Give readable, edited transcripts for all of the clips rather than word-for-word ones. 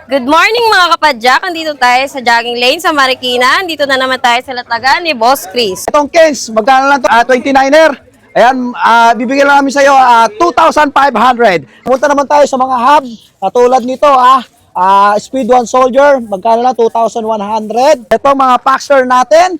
Good morning mga kapadyak. Andito tayo sa jogging lane sa Marikina. Andito na naman tayo sa latagan ni Boss Chris. Itong Kens, magkano lang ito? 29er. Ayan, bibigyan lang namin sa iyo 2,500. Punta naman tayo sa mga hub, katulad nito Speed 1 Soldier, magkano lang 2,100. Ito mga Paxter natin,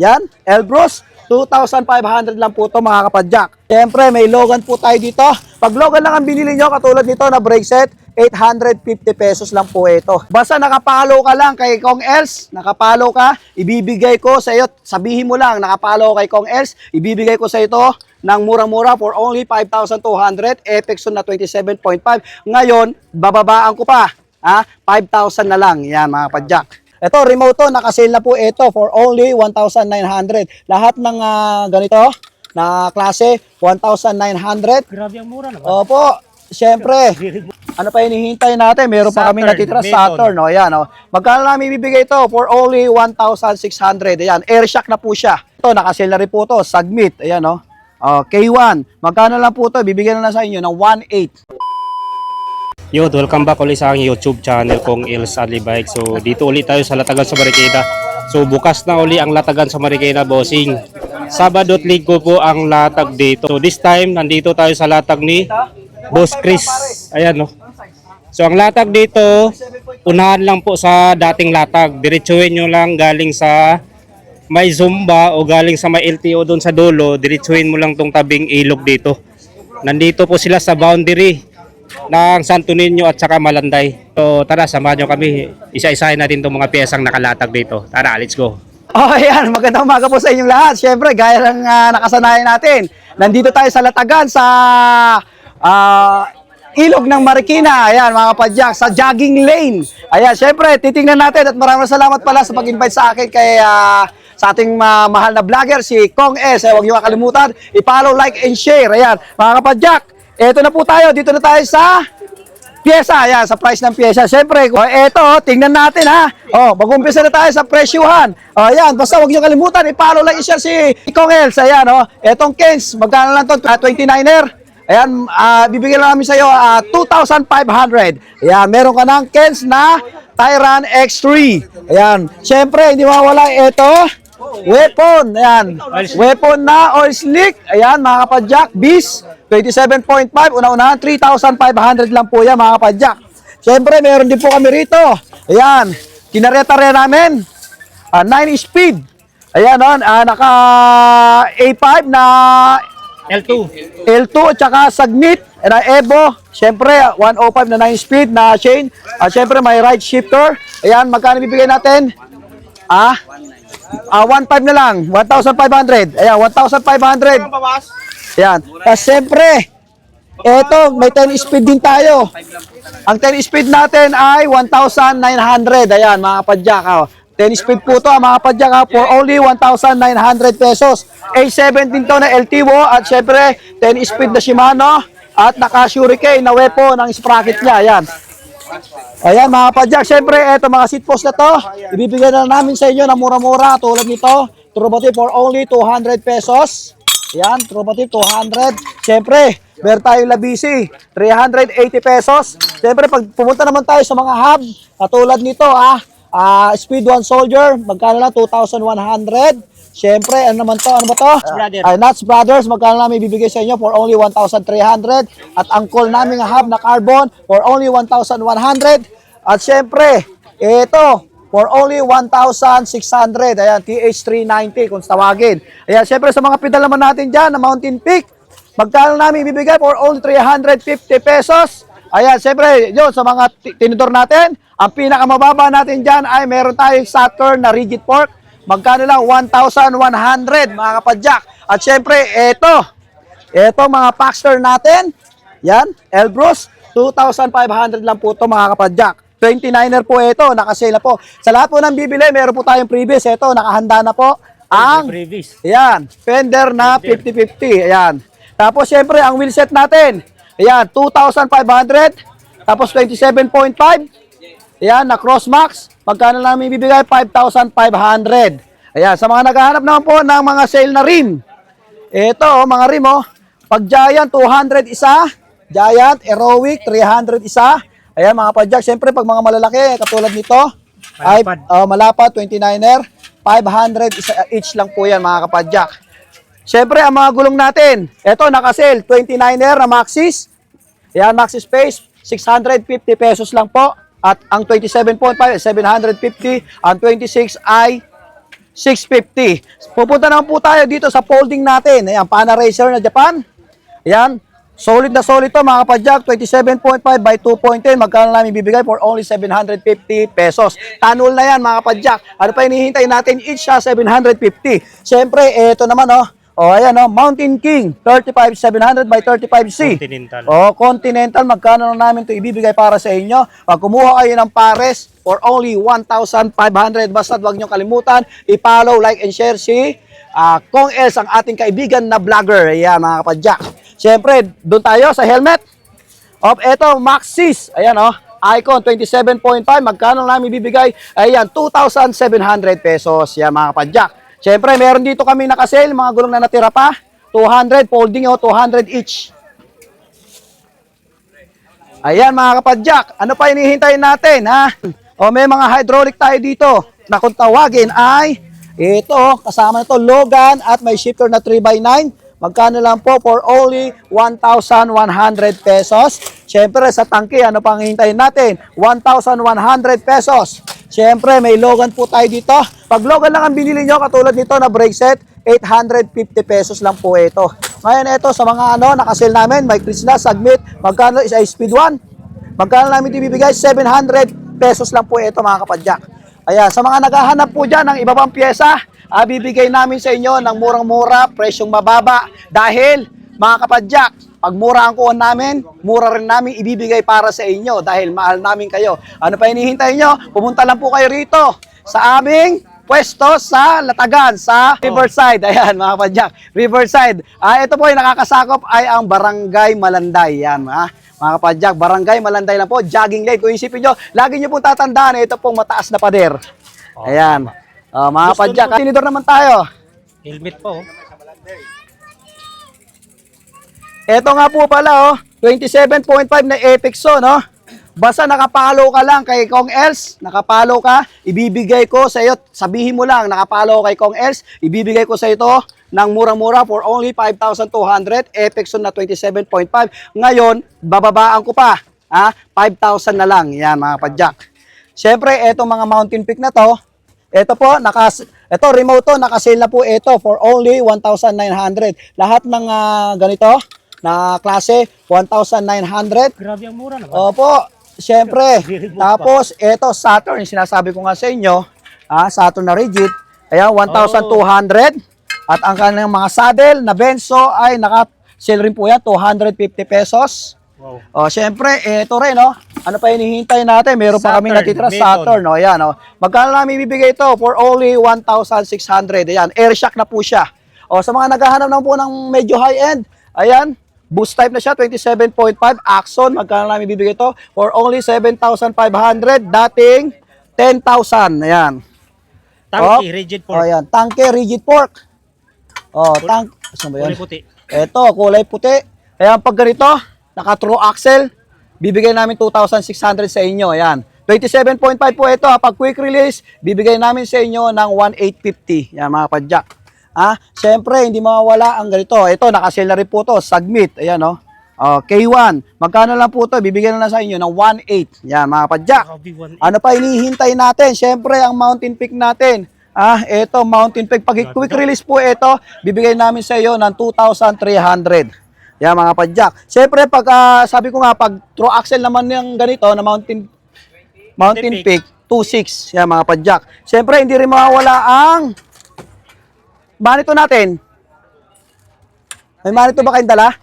yan, Elbrus, 2,500 lang po ito mga kapadyak. Siyempre, may Logan po tayo dito. Pag Logan lang ang binili nyo, katulad nito na brake set, 850 pesos lang po ito. Basta nakapalo ka lang kay Kong Els, nakapalo ka, ibibigay ko sa iyo, sabihin mo lang, nakapalo kay Kong Els, ibibigay ko sa ito ng mura-mura for only 5,200, Epexon na 27.5. Ngayon, bababaan ko pa, 5,000 na lang. Yan mga padyak. Ito, remote to, nakasale na po ito for only 1,900. Lahat ng ganito na klase, 1,900. Grabe ang mura naman. Opo, syempre. Ano pa hinihintay natin? Meron pa kami natitira Saturn. No? Ayan, no? Magkano namin ibibigay ito? For only 1,600. Ayan, air shock na po siya. Ito, nakasale na rin po ito. Submit. Ayan, no? K1. Magkano lang po ito? Bibigyan na lang sa inyo ng 1,800. Yo, welcome back ulit sa aking YouTube channel kong Els Adli Bike. So, dito ulit tayo sa Latagan sa Marikina. So, bukas na uli ang Latagan sa Marikina, bossing. Sabado at Linggo po ang latag dito. So, this time, nandito tayo sa latag ni Boss Chris. Ayan, no? So, ang latag dito, unahan lang po sa dating latag. Diretsuhin nyo lang galing sa may Zumba o galing sa may LTO doon sa dulo. Diretsuhin mo lang tong tabing ilog dito. Nandito po sila sa boundary ng Santo Niño at saka Malanday. So tara, samahan nyo kami. Isa-isahin natin itong mga piyesang nakalatag dito. Tara, let's go. Ayan, magandang umaga po sa inyong lahat. Siyempre, gaya ng nakasanayan natin, nandito tayo sa Latagan sa ilog ng Marikina. Ayan, mga padyak, sa jogging lane. Ayan, siyempre, titingnan natin at maraming salamat pala sa pag-invite sa akin kay sa ating mahal na vlogger, si Kong S. Huwag niyo makalimutan, i-follow, like, and share. Ayan, mga kapadyak, eto na po tayo, dito na tayo sa pyesa, ayan, sa price ng pyesa. Siyempre, eto, tingnan natin mag-umpisa na tayo sa presyuhan. Ayan, basta huwag niyo kalimutan, i-follow, like, i-share si Kong Els. Ayan, etong Kens, magkano lang ito? 29er. Ayan, bibigyan lang namin sa iyo 2,500. Ayan, meron ka ng Kens na Tyran X3. Ayan, siyempre, hindi mawala ito. Weapon, ayan. Weapon na oil slick. Ayan, mga kapadyak. Bis, 27.5. Una-unahan, 3,500 lang po yan, mga kapadyak. Siyempre, meron din po kami rito. Ayan, kinareta rin namin. 9 speed. Ayan, naka A5 na L2. L2 at saka Sagnit na Evo. Siyempre, 105 na 9 speed na chain. Siyempre, may right shifter. Ayan, magkano bibigay natin? 1,500 na lang. 1,500. Ayan, 1,500. Ayan. Siyempre, eto, may 10 speed din tayo. Ang 10 speed natin ay 1,900. Ayan, mga padyak. 10 speed po ito, mga padyak, for only 1,900 pesos. A17 to na LTO at syempre 10 speed na Shimano at naka-Shuriken na weapon ng sprocket niya. Ayan. Ayan, mga padyak, syempre eto mga seat post na to, ibibigay na namin sa inyo na mura-mura tulad nito. Turbotive for only 200 pesos. Ayan, Turbotive 200. Syempre, meron tayong Labisi, 380 pesos. Syempre, pag pumunta naman tayo sa mga hub, katulad nito, Speed 1 Soldier, magkano lang? 2,100. Siyempre, ano naman to? Ano ba to? Nuts Brothers, magkano lang may bibigay sa inyo for only 1,300. At ang call namin hub na carbon for only 1,100. At siyempre, ito, for only 1,600. Ayan, TH390 kung tawagin. Ayan, siyempre sa mga pedal naman natin dyan na Mountain Peak, magkano namin ibibigay for only 350 pesos. Ayan, siyempre, yun, sa mga tinidor natin, ang pinakamababa natin dyan ay meron tayong Saturn na rigid fork. Magkano lang? 1,100, mga kapadyak. At syempre, eto mga Paxter natin. Yan, Elbrus, 2,500 lang po ito, mga kapadyak. 29er po ito, nakasale na po. Sa lahat po ng bibili, meron po tayong previous. Ito, nakahanda na po ang ayan, Fender na 50-50. Ayan. Tapos syempre, ang wheelset natin. Ayan, 2,500. Tapos 27.5. Ayan, na Crossmax. Magkano lang may bibigay? 5,500. Ayan, sa mga naghahanap naman po ng mga sale na rim. Ito, mga rim, pag Giant, 200 isa. Giant, Heroic, 300 isa. Ayan mga kapadyak, siyempre pag mga malalaki, katulad nito, ay malapad, 29er, 500 each lang po yan mga kapadyak. Siyempre, ang mga gulong natin, ito naka-sale, 29er na Maxxis. Ayan, Maxxis Space, 650 pesos lang po. At ang 27.5, 750. Ang 26 ay 650. Pupunta naman po tayo dito sa folding natin. Ayan, Pana Racer na Japan. Ayan, solid na solid to mga kapadyak. 27.5 by 2.10. Magkano namin bibigay for only 750 pesos. Tanul na yan mga kapadyak. Ano pa hinihintay natin? Each siya 750. Siyempre, ito naman ayan Mountain King, 35,700 by 35C. Continental. Continental, magkano na namin ito ibibigay para sa inyo? Pag kumuha kayo ng pares for only 1,500, basta huwag nyo kalimutan, i-follow, like, and share si Kong Els, ang ating kaibigan na vlogger. Ayan mga kapadyak. Siyempre, doon tayo sa helmet. Eto, Maxxis. Ayan Icon, 27.5. Magkano namin ibibigay? Ayan, 2,700 pesos. Yan mga kapadyak. Siyempre, meron dito kami nakasale, mga gulong na natira pa. 200, folding 200 each. Ayan mga kapadyak, ano pa hinihintayin natin ha? May mga hydraulic tayo dito na kung tawagin ay ito, kasama nito Logan at may shifter na 3x9. Magkano lang po for only 1,100 pesos. Siyempre sa tangke, ano pang hihintayin natin? 1,100 pesos. Siyempre may Logan po tayo dito. Pag Logan lang ang binili nyo, katulad nito na brake set, 850 pesos lang po ito. Ngayon ito sa mga nakasale namin, may Chrysler, Sagmit, magkano is Speed 1? Magkano namin ibibigay? 700 pesos lang po ito mga kapadyak. Ayan, sa mga naghahanap po dyan ng iba pang pyesa, bibigay namin sa inyo ng murang-mura, presyong mababa. Dahil mga kapadyak, pag mura ang kuha namin, mura rin namin ibibigay para sa inyo dahil mahal namin kayo. Ano pa hinihintay nyo? Pumunta lang po kayo rito sa aming pwesto sa Latagan, sa Riverside. Ayan mga kapadyak, Riverside. Ito po yung nakakasakop ay ang Barangay Malanday. Yan mga kapadyak, Barangay Malanday lang po, jogging lane. Kung isipin nyo, lagi nyo pong tatandaan, ito pong mataas na pader. Ayan. Mga kapadyak, tinidor naman tayo. Helmet po. Ito nga po pala 27.5 na Epixo Basta nakapalo ka lang kay Kong Els, nakapalo ka, ibibigay ko sa iyo, sabihin mo lang, nakapalo kay Kong Els, ibibigay ko sa ito ng murang-mura for only 5,200, Epixon na 27.5. Ngayon, bababaan ko pa, 5,000 na lang, yan mga padyak. Siyempre, etong mga Mountain Peak na to, ito po, ito remote to, nakasale na po ito for only 1,900. Lahat ng ganito, na klase, 1,900. Grabe ang mura naman. Opo, siyempre. Tapos, ito, Saturn, sinasabi ko nga sa inyo, Saturn na rigid, ayan, 1,200. At ang kanilang mga saddle na Benzo ay naka-sale rin po yan, 250 pesos. Wow. Siyempre, ito rin, ano pa hinihintay natin? Meron pa kami natitira Saturn, ayan, Magkano namin ibibigay ito? For only 1,600. Ayan, air shock na po siya. Sa mga naghahanap naman po ng medyo high-end, ayan, boost type na siya, 27.5. Axon, magkano namin ibibigay ito? For only 7,500. Dating 10,000. Ayan. Tanky, rigid fork. Ayan, tanke, rigid fork. Saan ba yan? Kulay puti. Ito, kulay puti. Ayan, pag ganito, naka-true axle, bibigay namin 2,600 sa inyo. Ayan. 27.5 po ito. Pag quick release, bibigay namin sa inyo ng 1,850. Ayan, mga padyak. Siyempre, hindi mawawala ang ganito. Ito, nakasale na rin po ito. Sagmit. Ayan, K1. Magkano lang po ito? Bibigyan na lang sa inyo ng 1,800. Yan, mga padyak. Ano pa hinihintay natin? Siyempre, ang Mountain Peak natin. Ito, Mountain Peak. Pag quick release po ito, bibigay namin sa iyo ng 2,300. Yan, mga padyak. Siyempre, pag sabi ko nga, pag true axle naman yung ganito, na Mountain Peak, 2,600. Yan, mga padyak. Siyempre, hindi rin mawawala ang manito natin. May manito ba kayong dala?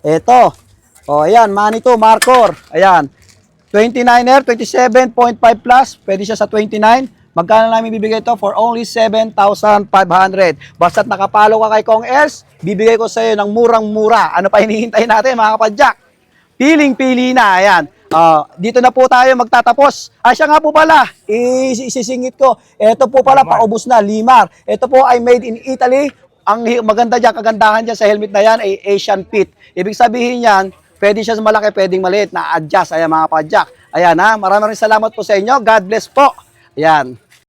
Ito. Ayan, manito, marker. Ayan. 29er, 27.5 plus. Pwede siya sa 29. Magkano namin bibigay ito? For only 7,500. Basta't nakapalo ka kay Kong Els, bibigay ko sa iyo ng murang-mura. Ano pa hinihintay natin, mga kapadyak? Piling-pili na. Ayan. Dito na po tayo magtatapos. Siya nga po pala, isisingit ko. Ito po pala, paubos na, Limar. Ito po ay made in Italy. Ang maganda dyan, kagandahan dyan sa helmet na yan ay Asian Fit. Ibig sabihin yan, Pwede siya malaki, pwedeng maliit, na-adjust. Ayan mga padyak. Ayan ha, maraming salamat po sa inyo. God bless po. Ayan.